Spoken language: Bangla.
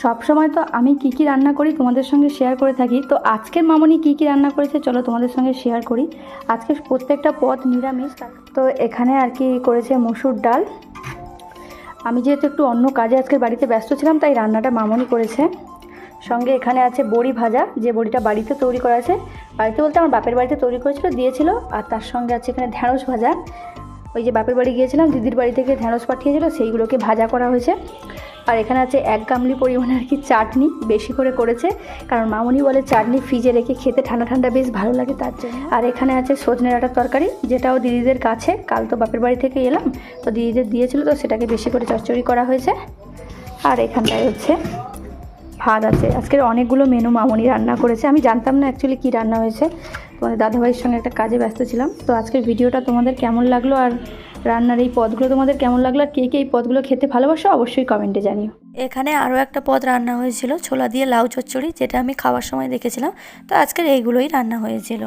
সব সময় তো আমি কি রান্না করি তোমাদের সঙ্গে শেয়ার করে থাকি। তো আজকের মামনি কি রান্না করেছে চলো তোমাদের সঙ্গে শেয়ার করি। আজকে প্রত্যেকটা পদ নিরামিষ। তো এখানে আর কি করেছে মসুর ডাল। আমি যেহেতু একটু অন্য কাজে আজকে বাড়িতে ব্যস্ত ছিলাম তাই রান্নাটা মামনি করেছে। সঙ্গে এখানে আছে বড়ি ভাজা, যে বড়িটা বাড়িতে তৈরি করা আছে, বাড়িতে বলতে আমার বাপের বাড়িতে তৈরি করেছিল দিয়েছিল। আর তার সঙ্গে আছে এখানে ঢ্যাঁড়স ভাজা, ওই যে বাপের বাড়ি গিয়েছিলাম দিদির বাড়ি থেকে ঢ্যাঁড়স পাঠিয়েছিল সেইগুলোকে ভাজা করা হয়েছে। আর এখানে আছে 1 গামলি পরিমাণে আর কি চাটনি, বেশি করে করেছে কারণ মামনি বলে চাটনি ফ্রিজে রেখে খেতে ঠান্ডা ঠান্ডা বেশ ভালো লাগে তার জন্য। আর এখানে আছে সজনে ডাঁটার তরকারি, যেটাও দিদিদের কাছে, কাল তো বাপের বাড়ি থেকে এলাম তো দিদিদের দিয়েছিল তো সেটাকে বেশি করে চচ্চড়ি করা হয়েছে। আর এখানটায় হচ্ছে ভাত আছে। আজকের অনেকগুলো মেনু মামনি রান্না করেছে, আমি জানতাম না অ্যাকচুয়ালি কী রান্না হয়েছে। তোমাদের দাদাভাইয়ের সঙ্গে একটা কাজে ব্যস্ত ছিলাম। তো আজকের ভিডিওটা তোমাদের কেমন লাগলো আর রান্নার এই পদগুলো তোমাদের কেমন লাগলো আর কে এই পদগুলো খেতে ভালোবাসো অবশ্যই কমেন্টে জানিও। এখানে আরও একটা পদ রান্না হয়েছিল, ছোলা দিয়ে লাউ চচ্চড়ি, যেটা আমি খাওয়ার সময় দেখেছিলাম। তো আজকের এইগুলোই রান্না হয়েছিল।